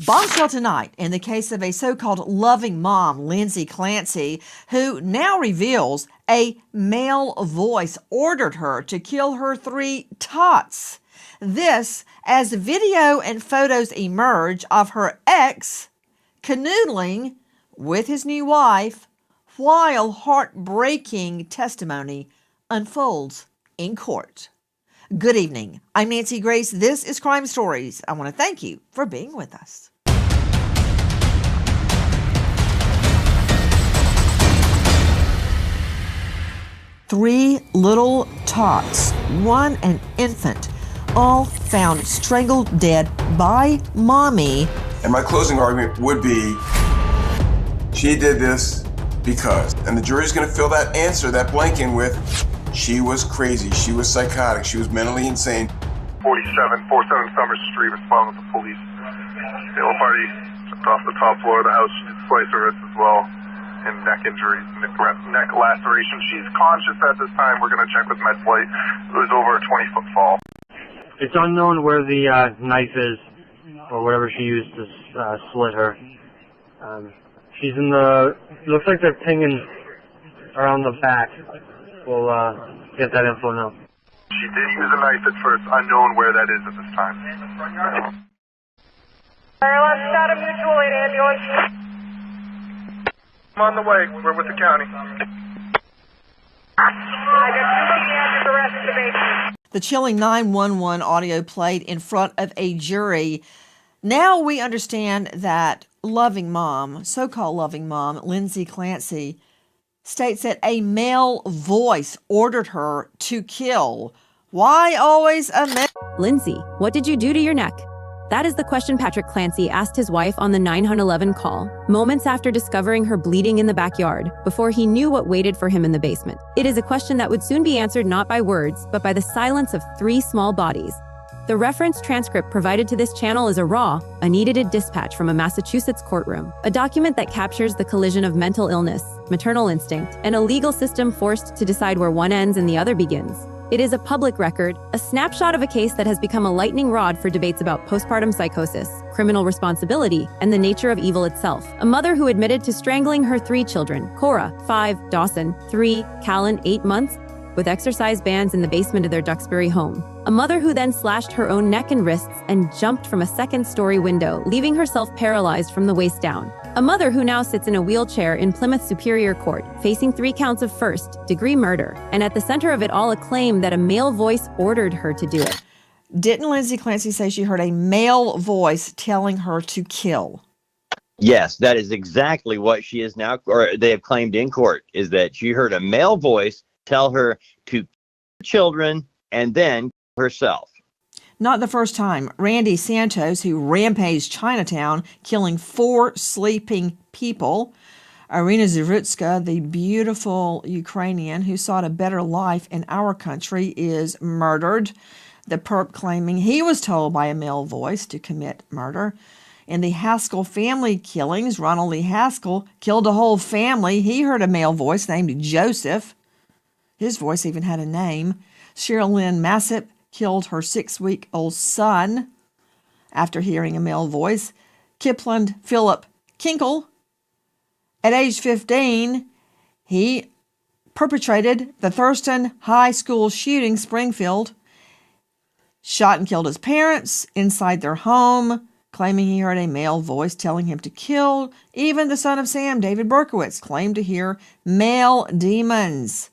Bombshell tonight in the case of a so-called loving mom, Lindsay Clancy, who now reveals a male voice ordered her to kill her 3 tots. This as video and photos emerge of her ex canoodling with his new wife while heartbreaking testimony unfolds in court. Good evening. I'm Nancy Grace. This is Crime Stories. I want to thank you for being with us. Three little tots, one an infant, all found strangled dead by mommy. And my closing argument would be, she did this because. And the jury's going to fill that answer, that blank in with, she was crazy, she was psychotic, she was mentally insane. 47 Summers Street, respond with the police. The old party jumped off the top floor of the house, sliced her wrist as well, and neck injuries, neck laceration. She's conscious at this time. We're going to check with med flight. It was over a 20-foot fall. It's unknown where the knife is, or whatever she used to slit her. She's in the, looks like they're pinging around the back. We'll get that info now. She did use a knife at first, unknown where that is at this time. Let's start a mutual aid ambulance. I'm on the way. We're with the county. I got 2 arrested in the basement. The chilling 911 audio played in front of a jury. Now we understand that loving mom, so-called loving mom, Lindsay Clancy, states that a male voice ordered her to kill. Why always a man? Lindsay, what did you do to your neck? That is the question Patrick Clancy asked his wife on the 911 call, moments after discovering her bleeding in the backyard, before he knew what waited for him in the basement. It is a question that would soon be answered not by words, but by the silence of 3 small bodies. The reference transcript provided to this channel is a raw, unedited dispatch from a Massachusetts courtroom, a document that captures the collision of mental illness, maternal instinct, and a legal system forced to decide where one ends and the other begins. It is a public record, a snapshot of a case that has become a lightning rod for debates about postpartum psychosis, criminal responsibility, and the nature of evil itself. A mother who admitted to strangling her 3 children, Cora, 5, Dawson, 3, Callan, 8 months, with exercise bands in the basement of their Duxbury home. A mother who then slashed her own neck and wrists and jumped from a 2nd-story window, leaving herself paralyzed from the waist down. A mother who now sits in a wheelchair in Plymouth Superior Court, facing 3 counts of first-degree murder, and at the center of it all a claim that a male voice ordered her to do it. Didn't Lindsay Clancy say she heard a male voice telling her to kill? Yes, that is exactly what she is now, or they have claimed in court, is that she heard a male voice tell her to kill children and then herself. Not the first time. Randy Santos, who rampaged Chinatown, killing 4 sleeping people. Irina Zerutska, the beautiful Ukrainian who sought a better life in our country, is murdered. The perp claiming he was told by a male voice to commit murder. In the Haskell family killings, Ronald Lee Haskell killed a whole family. He heard a male voice named Joseph. His voice even had a name. Cheryl Lynn Massip killed her 6-week-old son after hearing a male voice. Kipland Philip Kinkle, at age 15, he perpetrated the Thurston High School shooting, Springfield. Shot and killed his parents inside their home, claiming he heard a male voice telling him to kill. Even the son of Sam, David Berkowitz, claimed to hear male demons.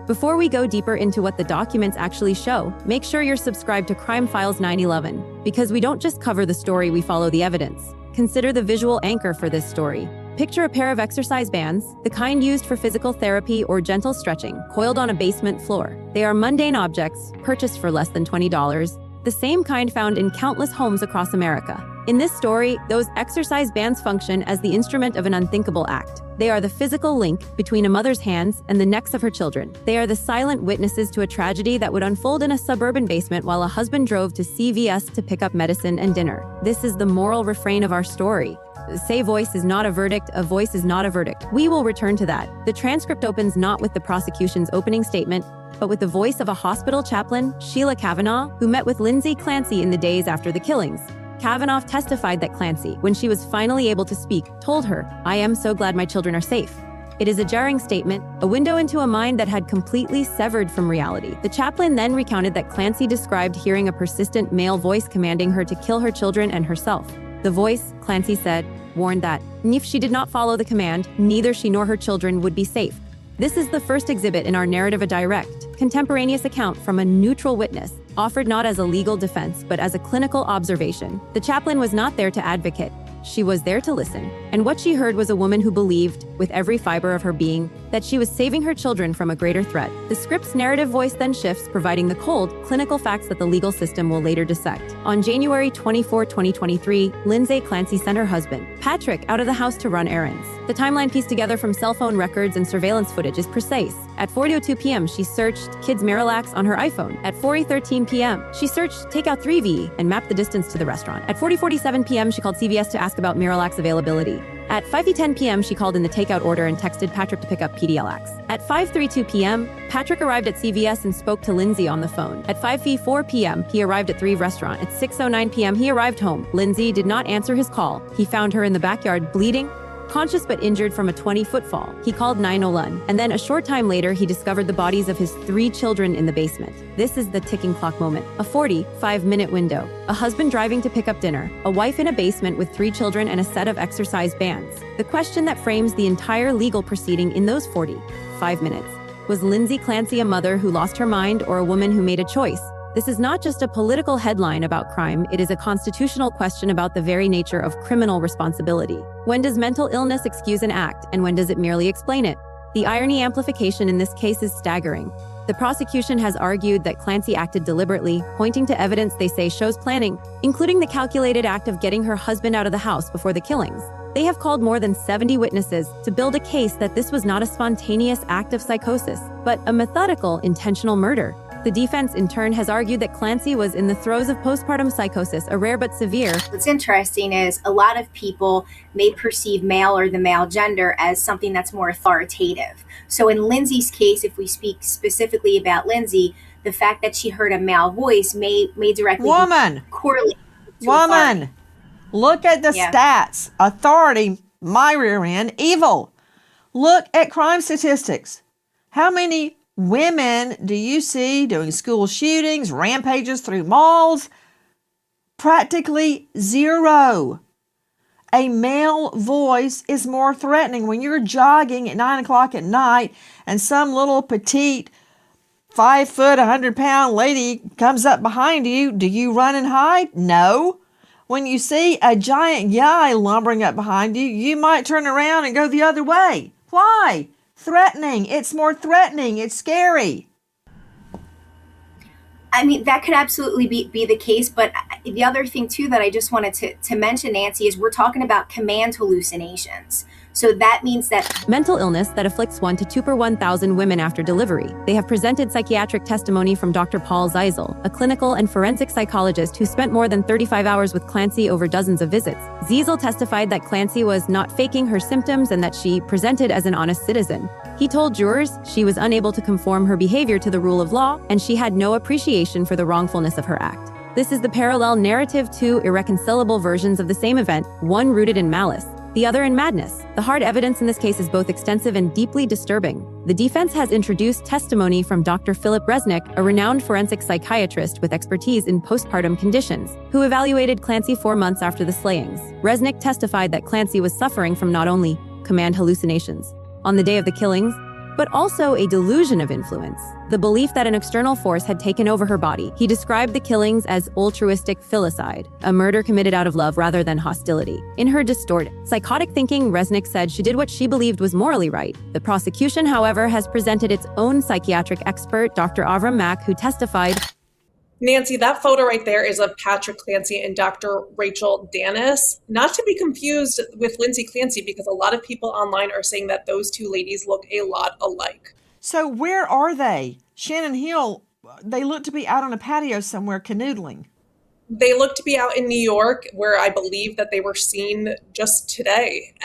Before we go deeper into what the documents actually show, make sure you're subscribed to Crime Files 911, because we don't just cover the story, we follow the evidence. Consider the visual anchor for this story. Picture a pair of exercise bands, the kind used for physical therapy or gentle stretching, coiled on a basement floor. They are mundane objects, purchased for less than $20, the same kind found in countless homes across America. In this story, those exercise bands function as the instrument of an unthinkable act. They are the physical link between a mother's hands and the necks of her children. They are the silent witnesses to a tragedy that would unfold in a suburban basement while a husband drove to CVS to pick up medicine and dinner. This is the moral refrain of our story. Say voice is not a verdict, a voice is not a verdict. We will return to that. The transcript opens not with the prosecution's opening statement, but with the voice of a hospital chaplain, Sheila Kavanaugh, who met with Lindsay Clancy in the days after the killings. Kavanaugh testified that Clancy, when she was finally able to speak, told her, "I am so glad my children are safe." It is a jarring statement, a window into a mind that had completely severed from reality. The chaplain then recounted that Clancy described hearing a persistent male voice commanding her to kill her children and herself. The voice, Clancy said, warned that, if she did not follow the command, neither she nor her children would be safe. This is the first exhibit in our narrative, a direct, contemporaneous account from a neutral witness, offered not as a legal defense, but as a clinical observation. The chaplain was not there to advocate. She was there to listen. And what she heard was a woman who believed, with every fiber of her being, that she was saving her children from a greater threat. The script's narrative voice then shifts, providing the cold, clinical facts that the legal system will later dissect. On January 24, 2023, Lindsay Clancy sent her husband, Patrick, out of the house to run errands. The timeline pieced together from cell phone records and surveillance footage is precise. At 4:02 p.m., she searched Kids Miralax on her iPhone. At 4:13 p.m., she searched Takeout 3V and mapped the distance to the restaurant. At 4:47 p.m., she called CVS to ask about Miralax availability. At 5:10 p.m., she called in the takeout order and texted Patrick to pick up PDLX. At 5:32 p.m., Patrick arrived at CVS and spoke to Lindsay on the phone. At 5:04 p.m., he arrived at 3 Restaurant. At 6:09 p.m., he arrived home. Lindsay did not answer his call. He found her in the backyard bleeding, conscious but injured from a 20-foot fall. He called 911, and then a short time later, he discovered the bodies of his 3 children in the basement. This is the ticking clock moment. A 45-minute window. A husband driving to pick up dinner. A wife in a basement with 3 children and a set of exercise bands. The question that frames the entire legal proceeding in those 45 minutes. Was Lindsay Clancy a mother who lost her mind or a woman who made a choice? This is not just a political headline about crime, it is a constitutional question about the very nature of criminal responsibility. When does mental illness excuse an act, and when does it merely explain it? The irony amplification in this case is staggering. The prosecution has argued that Clancy acted deliberately, pointing to evidence they say shows planning, including the calculated act of getting her husband out of the house before the killings. They have called more than 70 witnesses to build a case that this was not a spontaneous act of psychosis, but a methodical, intentional murder. The defense, in turn, has argued that Clancy was in the throes of postpartum psychosis, a rare but severe. What's interesting is a lot of people may perceive male or the male gender as something that's more authoritative. So in Lindsay's case, if we speak specifically about Lindsay, the fact that she heard a male voice may directly correlate to authority. Look at the stats. Authority, my rear end, evil. Look at crime statistics. How many women do you see doing school shootings, rampages through malls? Practically zero. A male voice is more threatening. When you're jogging at 9 o'clock at night and some little petite 5 foot, 100-pound lady comes up behind you, do you run and hide? No. When you see a giant guy lumbering up behind you, you might turn around and go the other way. Why? Threatening. It's more threatening. It's scary. I mean, that could absolutely be the case. But the other thing, too, that I just wanted to mention, Nancy, is we're talking about command hallucinations. So that means that mental illness that afflicts 1 to 2 per 1,000 women after delivery. They have presented psychiatric testimony from Dr. Paul Zeisel, a clinical and forensic psychologist who spent more than 35 hours with Clancy over dozens of visits. Zeisel testified that Clancy was not faking her symptoms and that she presented as an honest citizen. He told jurors she was unable to conform her behavior to the rule of law, and she had no appreciation for the wrongfulness of her act. This is the parallel narrative, 2 irreconcilable versions of the same event, one rooted in malice, the other in madness. The hard evidence in this case is both extensive and deeply disturbing. The defense has introduced testimony from Dr. Philip Resnick, a renowned forensic psychiatrist with expertise in postpartum conditions, who evaluated Clancy 4 months after the slayings. Resnick testified that Clancy was suffering from not only command hallucinations on the day of the killings, but also a delusion of influence, the belief that an external force had taken over her body. He described the killings as altruistic filicide, a murder committed out of love rather than hostility. In her distorted, psychotic thinking, Resnick said she did what she believed was morally right. The prosecution, however, has presented its own psychiatric expert, Dr. Avram Mack, who testified. Nancy, that photo right there is of Patrick Clancy and Dr. Rachel Danis, not to be confused with Lindsay Clancy, because a lot of people online are saying that those two ladies look a lot alike. So where are they? Shannon Hill, they look to be out on a patio somewhere canoodling. They look to be out in New York, where I believe that they were seen just today,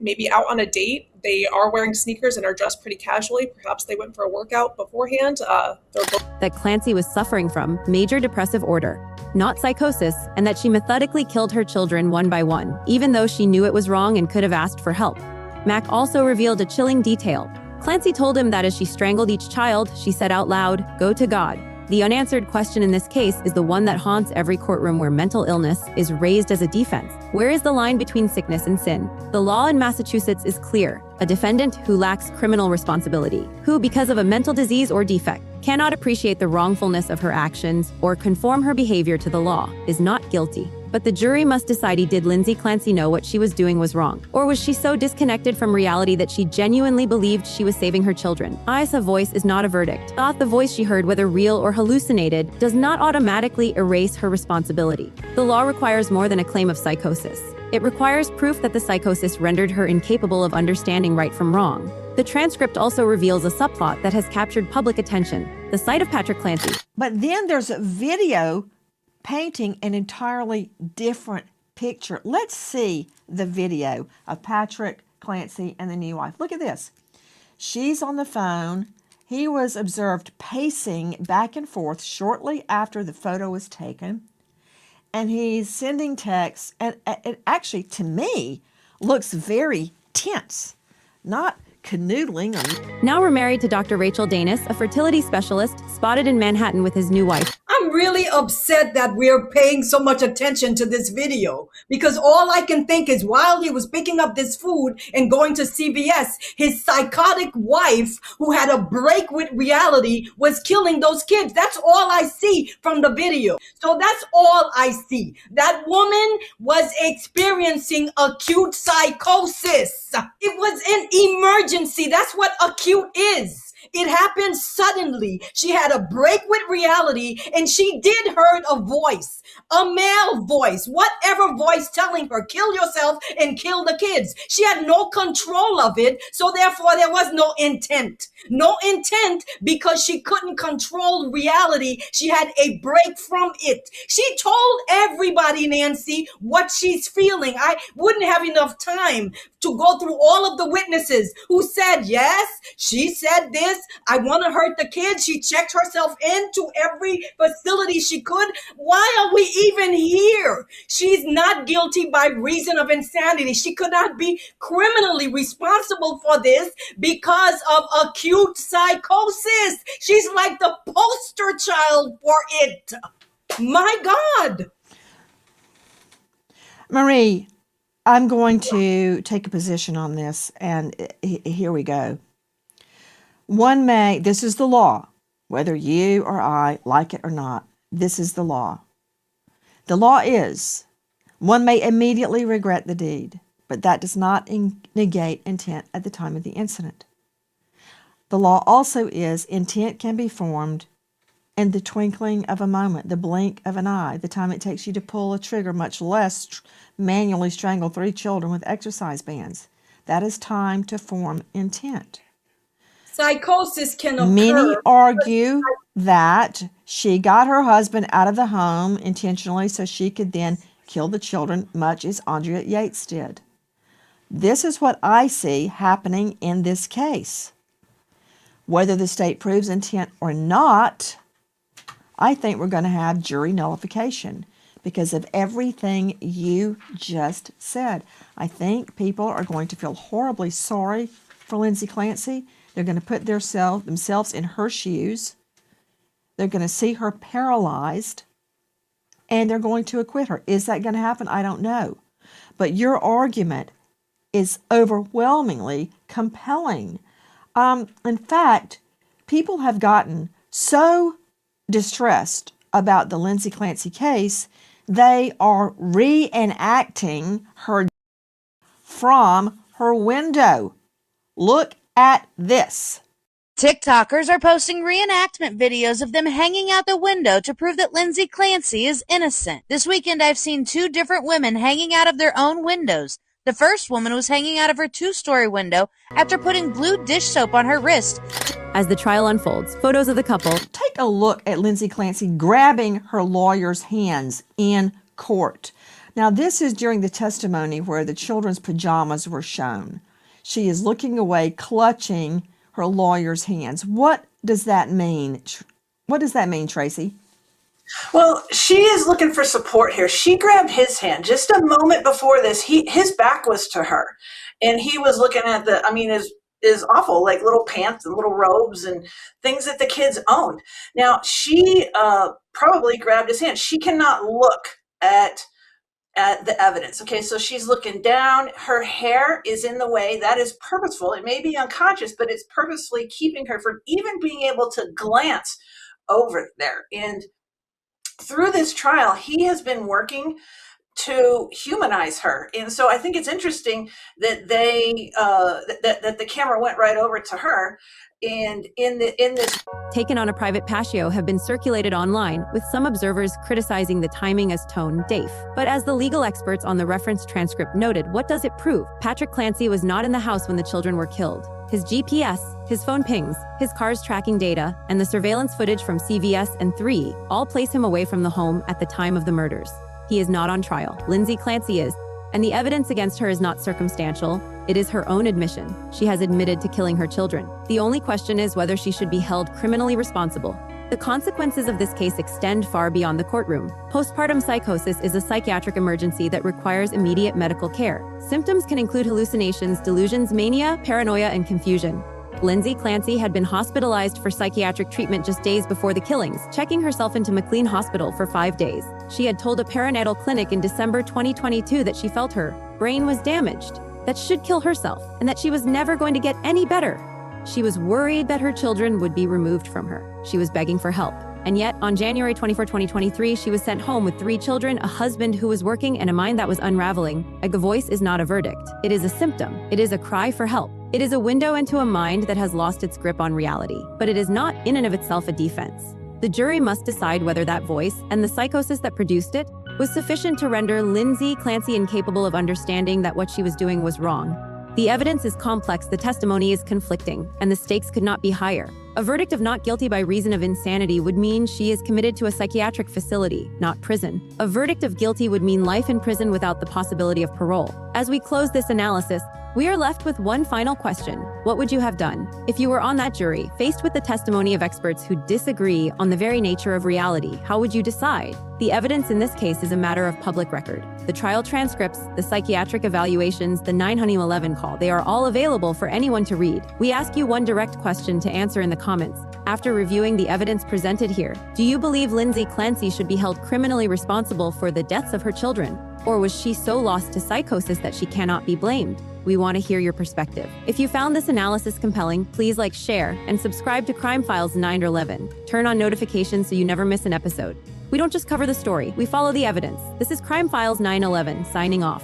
maybe out on a date. They are wearing sneakers and are dressed pretty casually. Perhaps they went for a workout beforehand. That Clancy was suffering from major depressive order. not psychosis, and that she methodically killed her children one by one, even though she knew it was wrong and could have asked for help. Mack also revealed a chilling detail. Clancy told him that as she strangled each child, she said out loud, "Go to God." The unanswered question in this case is the one that haunts every courtroom where mental illness is raised as a defense. Where is the line between sickness and sin? The law in Massachusetts is clear. A defendant who lacks criminal responsibility, who, because of a mental disease or defect, cannot appreciate the wrongfulness of her actions or conform her behavior to the law, is not guilty. But the jury must decide, did Lindsay Clancy know what she was doing was wrong? Or was she so disconnected from reality that she genuinely believed she was saving her children? Isa voice is not a verdict. Thought the voice she heard, whether real or hallucinated, does not automatically erase her responsibility. The law requires more than a claim of psychosis. It requires proof that the psychosis rendered her incapable of understanding right from wrong. The transcript also reveals a subplot that has captured public attention, the sight of Patrick Clancy. But then there's a video painting an entirely different picture. Let's see the video of Patrick Clancy and the new wife. Look at this. She's on the phone. He was observed pacing back and forth shortly after the photo was taken. And he's sending texts, and it actually, to me, looks very tense, not canoodling. Now remarried to Dr. Rachel Danis, a fertility specialist, spotted in Manhattan with his new wife. I'm really upset that we're paying so much attention to this video, because all I can think is while he was picking up this food and going to CVS, his psychotic wife, who had a break with reality, was killing those kids. That's all I see from the video. So that's all I see. That woman was experiencing acute psychosis. It was an emergency. That's what acute is. It happened suddenly. She had a break with reality, and she did hear a voice, a male voice, whatever voice telling her, kill yourself and kill the kids. She had no control of it, so therefore there was no intent. No intent because she couldn't control reality. She had a break from it. She told everybody, Nancy, what she's feeling. I wouldn't have enough time to go through all of the witnesses who said, yes, she said this, I want to hurt the kids. She checked herself into every facility she could. Why are we even here? She's not guilty by reason of insanity. She could not be criminally responsible for this because of acute psychosis. She's like the poster child for it. My God. Marie, I'm going to take a position on this, and here we go. This is the law, whether you or I like it or not, this is the law. The law is, one may immediately regret the deed, but that does not negate intent at the time of the incident. The law also is, intent can be formed in the twinkling of a moment, the blink of an eye, the time it takes you to pull a trigger, much less manually strangle 3 children with exercise bands. That is time to form intent. Psychosis can occur. Many argue that she got her husband out of the home intentionally so she could then kill the children, much as Andrea Yates did. This is what I see happening in this case. Whether the state proves intent or not, I think we're going to have jury nullification because of everything you just said. I think people are going to feel horribly sorry for Lindsay Clancy. They're going to put themselves in her shoes. They're going to see her paralyzed, and they're going to acquit her. Is that going to happen? I don't know. But your argument is overwhelmingly compelling. In fact, people have gotten so distressed about the Lindsay Clancy case, they are reenacting her from her window. Look at this. TikTokers are posting reenactment videos of them hanging out the window to prove that Lindsay Clancy is innocent. This weekend, I've seen 2 different women hanging out of their own windows. The first woman was hanging out of her 2-story window after putting blue dish soap on her wrist. As the trial unfolds, photos of the couple. Take a look at Lindsay Clancy grabbing her lawyer's hands in court. Now, this is during the testimony where the children's pajamas were shown. She is looking away, clutching her lawyer's hands. What does that mean? What does that mean, Tracy? Well, she is looking for support here. She grabbed his hand just a moment before this. His back was to her, and he was looking at is awful, like little pants and little robes and things that the kids owned. Now she probably grabbed his hand. She cannot look at the evidence. Okay, so she's looking down. Her hair is in the way. That is purposeful. It may be unconscious, but it's purposefully keeping her from even being able to glance over there. And through this trial, he has been working to humanize her. And so I think it's interesting that that the camera went right over to her. And in this taken on a private patio have been circulated online, with some observers criticizing the timing as tone deaf. But as the legal experts on the reference transcript noted, what does it prove? Patrick Clancy was not in the house when the children were killed. His GPS, his phone pings, his car's tracking data, and the surveillance footage from CVS and 3 all place him away from the home at the time of the murders. He is not on trial. Lindsay Clancy is, and the evidence against her is not circumstantial. It is her own admission. She has admitted to killing her children. The only question is whether she should be held criminally responsible. The consequences of this case extend far beyond the courtroom. Postpartum psychosis is a psychiatric emergency that requires immediate medical care. Symptoms can include hallucinations, delusions, mania, paranoia, and confusion. Lindsay Clancy had been hospitalized for psychiatric treatment just days before the killings, checking herself into McLean Hospital for 5 days. She had told a perinatal clinic in December 2022 that she felt her brain was damaged, that she should kill herself, and that she was never going to get any better. She was worried that her children would be removed from her. She was begging for help. And yet, on January 24, 2023, she was sent home with 3 children, a husband who was working, and a mind that was unraveling. A voice is not a verdict. It is a symptom. It is a cry for help. It is a window into a mind that has lost its grip on reality. But it is not in and of itself a defense. The jury must decide whether that voice, and the psychosis that produced it, was sufficient to render Lindsay Clancy incapable of understanding that what she was doing was wrong. The evidence is complex, the testimony is conflicting, and the stakes could not be higher. A verdict of not guilty by reason of insanity would mean she is committed to a psychiatric facility, not prison. A verdict of guilty would mean life in prison without the possibility of parole. As we close this analysis, we are left with one final question. What would you have done if you were on that jury, faced with the testimony of experts who disagree on the very nature of reality? How would you decide? The evidence in this case is a matter of public record. The trial transcripts, the psychiatric evaluations, the 911 call, they are all available for anyone to read. We ask you one direct question to answer in the comments. After reviewing the evidence presented here, do you believe Lindsay Clancy should be held criminally responsible for the deaths of her children? Or was she so lost to psychosis that she cannot be blamed? We want to hear your perspective. If you found this analysis compelling, please like, share, and subscribe to Crime Files 911. Turn on notifications so you never miss an episode. We don't just cover the story, we follow the evidence. This is Crime Files 911, signing off.